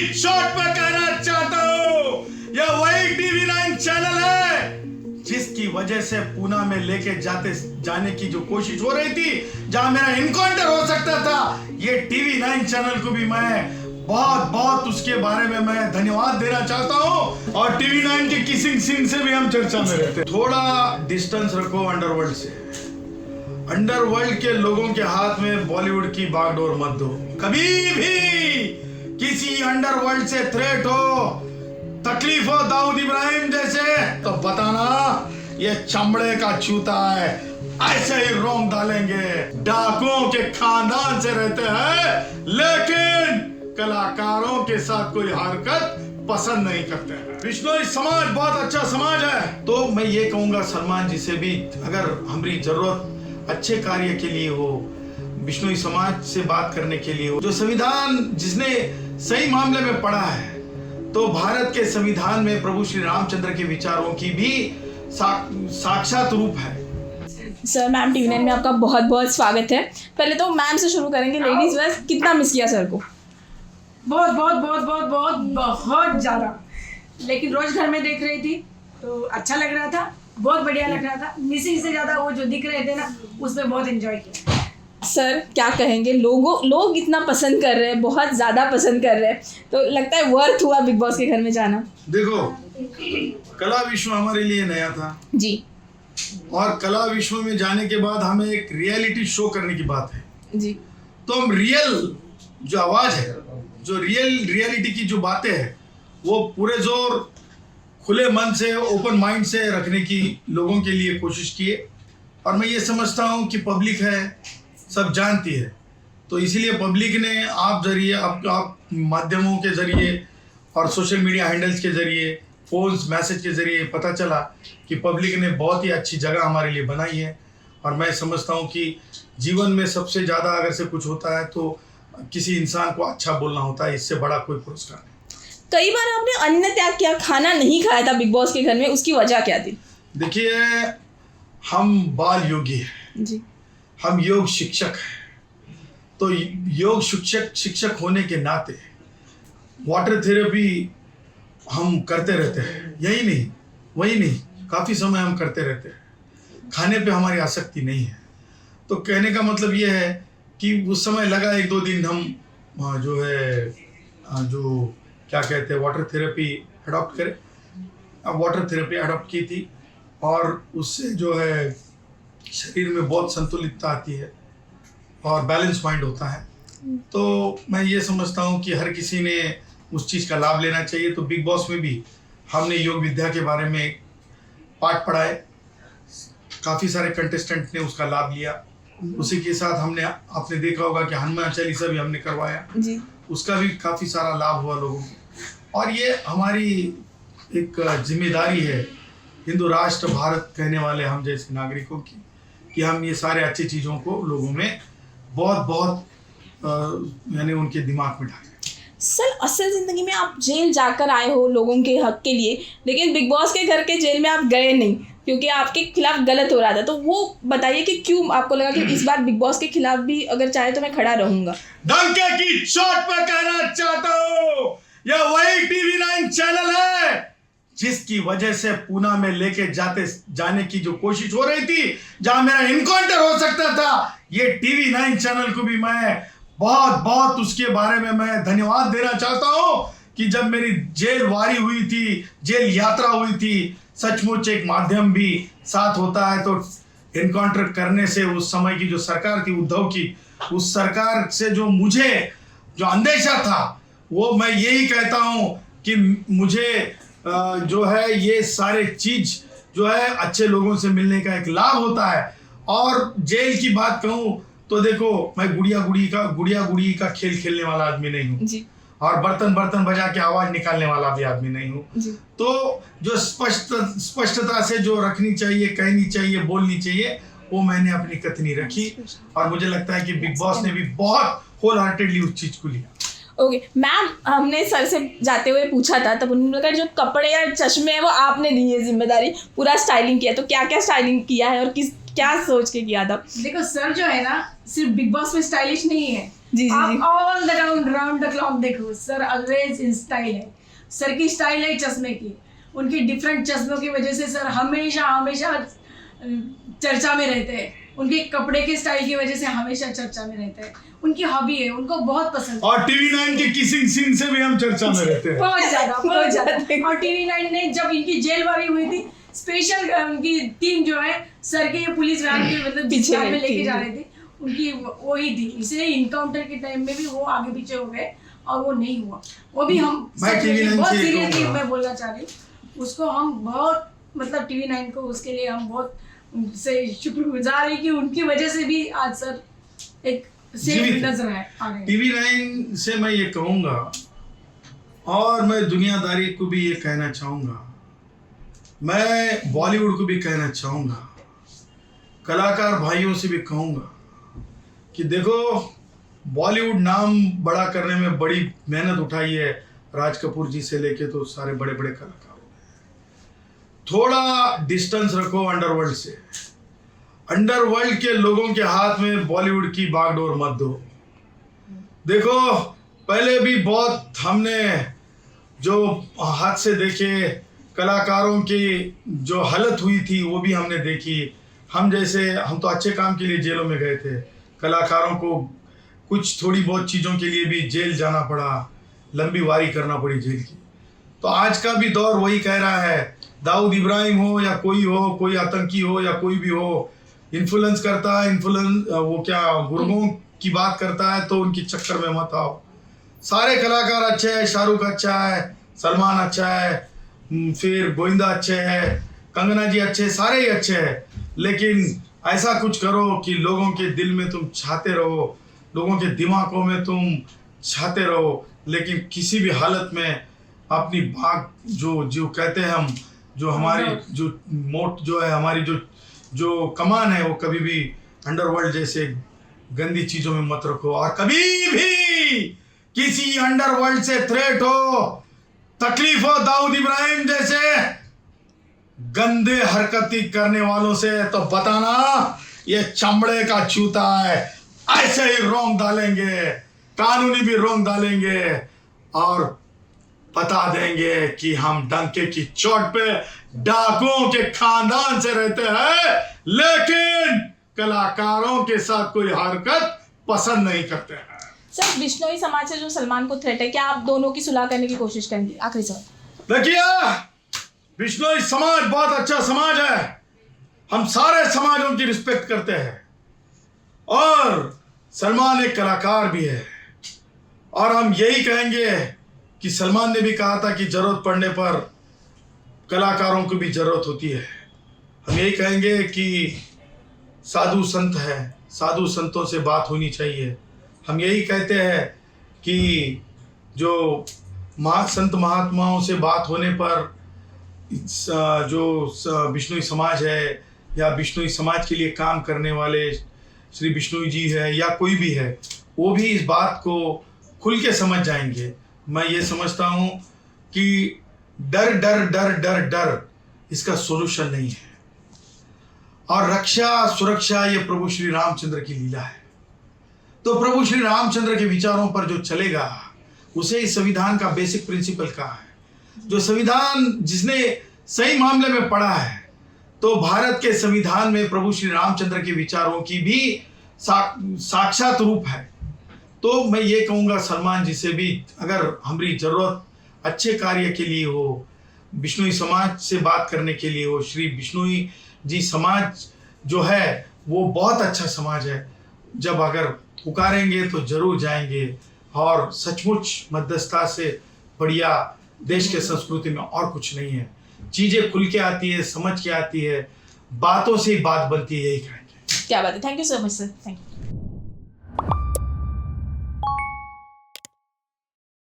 की चोट पर कहना चाहता हूँ, यह वही टीवी9 चैनल है जिसकी वजह से पूना में लेके जाने की जो कोशिश हो रही थी, जहां मेरा इनकाउंटर हो सकता था, ये टीवी9 चैनल को भी मैं बहुत उसके बारे में मैं धन्यवाद देना चाहता हूँ। और टीवी9 के किसिंग सीन से भी हम चर्चा में रहते हैं। थोड़ा डिस्टेंस रखो अंडरवर्ल्ड से। अंडरवर्ल्ड के लोगों के हाथ में बॉलीवुड की बागडोर मत दो। कभी भी किसी अंडरवर्ल्ड से थ्रेट हो, तकलीफ हो दाऊद इब्राहिम जैसे, तो बताना ये चमड़े का चूता है, ऐसे ही रोंग डालेंगे। डाकुओं के खानदान से रहते हैं, लेकिन कलाकारों के साथ कोई हरकत पसंद नहीं करते हैं। बिश्नोई समाज बहुत अच्छा समाज है। तो मैं ये कहूंगा सलमान जी से भी, अगर हमारी जरूरत अच्छे कार्य के लिए हो, बिश्नोई समाज से बात करने के लिए हो, जो संविधान जिसने सही मामले में पढ़ा है, तो भारत के संविधान में प्रभु श्री रामचंद्र के विचारों की भी साक्षात रूप है। सर, मैम टीवी9 में आपका बहुत बहुत स्वागत है। पहले तो मैम से शुरू करेंगे। लेडीज फर्स्ट, कितना मिस किया सर को? बहुत ज़्यादा। लेकिन रोज घर में देख रही थी तो अच्छा लग रहा था, बहुत बढ़िया लग रहा था। मिसिंग से ज़्यादा वो जो दिख रहे थे ना, उसमें बहुत एंजॉय किया। सर, क्या कहेंगे? लोग इतना पसंद कर रहे हैं, बहुत ज़्यादा पसंद कर रहे हैं, तो लगता है वर्थ हुआ बिग बॉस के घर में जाना? देखो, कला विश्व हमारे लिए नया था जी, और कला विश्व में जाने के बाद हमें एक रियलिटी शो करने की बात है जी। तो हम रियल जो आवाज है, जो रियलिटी की जो बातें हैं, वो पूरे जोर खुले मन से, ओपन माइंड से रखने की लोगों के लिए कोशिश किए। और मैं ये समझता हूँ कि पब्लिक है, सब जानती है, तो इसीलिए पब्लिक ने आप जरिए, आप माध्यमों के जरिए और सोशल मीडिया हैंडल्स के जरिए, फोन्स मैसेज के जरिए पता चला कि पब्लिक ने बहुत ही अच्छी जगह हमारे लिए बनाई है। और मैं समझता हूँ कि जीवन में सबसे ज़्यादा अगर से कुछ होता है तो किसी इंसान को अच्छा बोलना होता है, इससे बड़ा कोई पुरस्कार नहीं। कई बार आपने अन्न त्याग किया, खाना नहीं खाया था बिग बॉस के घर में, उसकी वजह क्या थी? देखिए, हम बाल योगी हैं जी, हम योग शिक्षक हैं, तो योग शिक्षक होने के नाते वाटर थेरेपी हम करते रहते हैं। यही नहीं, वही नहीं, काफ़ी समय हम करते रहते हैं। खाने पे हमारी आसक्ति नहीं है। तो कहने का मतलब ये है कि उस समय लगा 1-2 दिन हम जो है जो क्या कहते हैं वाटर थेरेपी अडॉप्ट करें। अब वाटर थेरेपी अडॉप्ट की थी और उससे जो है शरीर में बहुत संतुलितता आती है और बैलेंस माइंड होता है। तो मैं ये समझता हूँ कि हर किसी ने उस चीज़ का लाभ लेना चाहिए। तो बिग बॉस में भी हमने योग विद्या के बारे में पाठ पढ़ाए, काफ़ी सारे कंटेस्टेंट ने उसका लाभ लिया। उसी के साथ हमने, आपने देखा होगा कि हनुमान चालीसा भी हमने करवाया जी, उसका भी काफ़ी सारा लाभ हुआ लोगों को। और ये हमारी एक जिम्मेदारी है हिंदू राष्ट्र भारत कहने वाले हम जैसे नागरिकों की, कि हम ये सारे अच्छी चीज़ों को लोगों में बहुत यानी उनके दिमाग में डालें। सर, असल ज़िंदगी में आप जेल जाकर आए हो लोगों के हक के लिए, लेकिन बिग बॉस के घर के जेल में आप गए नहीं क्योंकि आपके खिलाफ गलत हो रहा था। तो वो बताइए कि क्यों आपको लगा कि इस बार बिग बॉस के खिलाफ भी अगर चाहे तो मैं खड़ा रहूंगा? डंके की चोट पर कहना चाहता हूँ, यह वही टीवी9 चैनल है जिसकी वजह से पूना में लेके जाने की जो कोशिश हो रही थी, जहां मेरा इनकाउंटर हो सकता था, ये टीवी9 चैनल को भी मैं बहुत उसके बारे में मैं धन्यवाद देना चाहता हूँ कि जब मेरी जेल वारी हुई थी, जेल यात्रा हुई थी, सचमुच एक माध्यम भी साथ होता है। तो इनकाउंटर करने से उस समय की जो सरकार थी उद्धव की, उस सरकार से जो मुझे जो अंदेशा था, वो मैं यही कहता हूँ कि मुझे जो है ये सारे चीज जो है अच्छे लोगों से मिलने का एक लाभ होता है। और जेल की बात कहूँ तो देखो, मैं गुड़िया गुड़ी का खेल खेलने वाला आदमी नहीं हूँ जी, और बर्तन बजा के आवाज निकालने वाला भी आदमी नहीं हूँ। तो जो स्पष्टता से जो रखनी चाहिए, कहनी चाहिए, बोलनी चाहिए, वो मैंने अपनी कथनी रखी। और मुझे लगता है कि बिग बॉस ने भी बहुत होल हार्टेडली उस चीज को लिया। ओके मैम, हमने सर से जाते हुए पूछा था, तब उन्होंने कहा जो कपड़े या चश्मे हैं वो आपने दी है जिम्मेदारी, पूरा स्टाइलिंग किया। तो क्या क्या स्टाइलिंग किया है और क्या सोच के किया था? देखो, सर जो है ना, सिर्फ बिग बॉस में स्टाइलिश नहीं है, जी आप all the round the clock देखो, सर ऑलवेज इन स्टाइल है। सर की स्टाइल है चश्मे की, उनकी डिफरेंट चश्मों की वजह से सर हमेशा चर्चा में रहते हैं। उनके कपड़े के स्टाइल की वजह से हमेशा चर्चा में रहते हैं। उनकी हॉबी है, उनको बहुत पसंद है। और TV9 के किसिंग सीन से भी हम चर्चा में रहते हैं। बहुत ज्यादा और TV9 ने जब इनकी जेलबारी हुई थी, स्पेशल उनकी टीम जो है सर के पुलिस वैन के मतलब पीछे में लेके थी। जा रहे थे, उनकी वही थी। इसलिए इनकाउंटर के टाइम में भी वो आगे पीछे हो गए और वो नहीं हुआ। वो भी हम मैं TV9 बहुत से सीरियसली कहूँगा। मैं बोलना चाह रही हूँ, उसको हम बहुत मतलब TV9 को उसके लिए हम बहुत उनसे शुक्रगुजार है कि उनकी वजह से भी आज सर एक सेफ जीवित है। नजर है आ रहे हैं। TV9 से मैं ये कहूंगा, और मैं दुनियादारी को भी ये कहना चाहूंगा, मैं बॉलीवुड को भी कहना चाहूंगा, कलाकार भाइयों से भी कहूंगा कि देखो, बॉलीवुड नाम बड़ा करने में बड़ी मेहनत उठाई है, राज कपूर जी से लेके तो सारे बड़े बड़े कलाकार। थोड़ा डिस्टेंस रखो अंडरवर्ल्ड से। अंडरवर्ल्ड के लोगों के हाथ में बॉलीवुड की बागडोर मत दो। देखो, पहले भी बहुत हमने जो हाथ से देखे, कलाकारों की जो हालत हुई थी वो भी हमने देखी। हम तो अच्छे काम के लिए जेलों में गए थे, कलाकारों को कुछ थोड़ी बहुत चीज़ों के लिए भी जेल जाना पड़ा, लंबी वारी करना पड़ी जेल की। तो आज का भी दौर वही कह रहा है, दाऊद इब्राहिम हो या कोई आतंकी हो या कोई भी हो, इन्फ्लुएंस करता है, वो क्या गुर्गों की बात करता है, तो उनकी चक्कर में मत आओ। सारे कलाकार अच्छे हैं, शाहरुख अच्छा है, सलमान अच्छा है, फिर गोविंदा अच्छे हैं, कंगना जी अच्छे, सारे ही अच्छे हैं। लेकिन ऐसा कुछ करो कि लोगों के दिल में तुम छाते रहो, लोगों के दिमागों में तुम छाते रहो, लेकिन किसी भी हालत में अपनी भाग जो कहते हैं हम, जो हमारी जो मोट जो है, हमारी जो कमान है, वो कभी भी अंडरवर्ल्ड जैसे गंदी चीजों में मत रखो। और कभी भी किसी अंडरवर्ल्ड से थ्रेट हो, तकलीफ हो, दाऊद इब्राहिम जैसे गंदे हरकती करने वालों से, तो बताना ये चमड़े का जूता है, ऐसे ही रोंग डालेंगे, कानूनी भी रोंग डालेंगे और बता देंगे कि हम डंके की चोट पे डाकुओं के खानदान से रहते हैं, लेकिन कलाकारों के साथ कोई हरकत पसंद नहीं करते हैं। सर, बिश्नोई समाज से जो सलमान को थ्रेट है, क्या आप दोनों की सुलह करने की कोशिश करेंगे? आखिरी सवाल। देखिए, बिश्नोई समाज बहुत अच्छा समाज है, हम सारे समाजों की रिस्पेक्ट करते हैं, और सलमान एक कलाकार भी है। और हम यही कहेंगे कि सलमान ने भी कहा था कि जरूरत पड़ने पर कलाकारों को भी जरूरत होती है। हम यही कहेंगे कि साधु संत है, साधु संतों से बात होनी चाहिए। हम यही कहते हैं कि जो संत महात्माओं से बात होने पर जो बिश्नोई समाज है या बिश्नोई समाज के लिए काम करने वाले श्री बिश्नोई जी है या कोई भी है, वो भी इस बात को खुल के समझ जाएंगे। मैं ये समझता हूँ कि डर डर डर डर डर इसका सोल्यूशन नहीं है, और रक्षा सुरक्षा ये प्रभु श्री रामचंद्र की लीला है। तो प्रभु श्री रामचंद्र के विचारों पर जो चलेगा, उसे इस संविधान का बेसिक प्रिंसिपल कहा है। जो संविधान जिसने सही मामले में पढ़ा है, तो भारत के संविधान में प्रभु श्री रामचंद्र के विचारों की भी साक्षात रूप है। तो मैं ये कहूँगा सलमान जी से भी, अगर हमारी ज़रूरत अच्छे कार्य के लिए हो, बिश्नोई समाज से बात करने के लिए हो, श्री बिश्नोई जी समाज जो है वो बहुत अच्छा समाज है, जब अगर पुकारेंगे तो जरूर जाएंगे। और सचमुच मध्यस्थता से बढ़िया देश के संस्कृति में और कुछ नहीं है। चीज़ें खुल के आती है, समझ के आती है, बातों से ही बात बनती है, यही कहेंगे। क्या बात है। Thank you so much sir, thank you.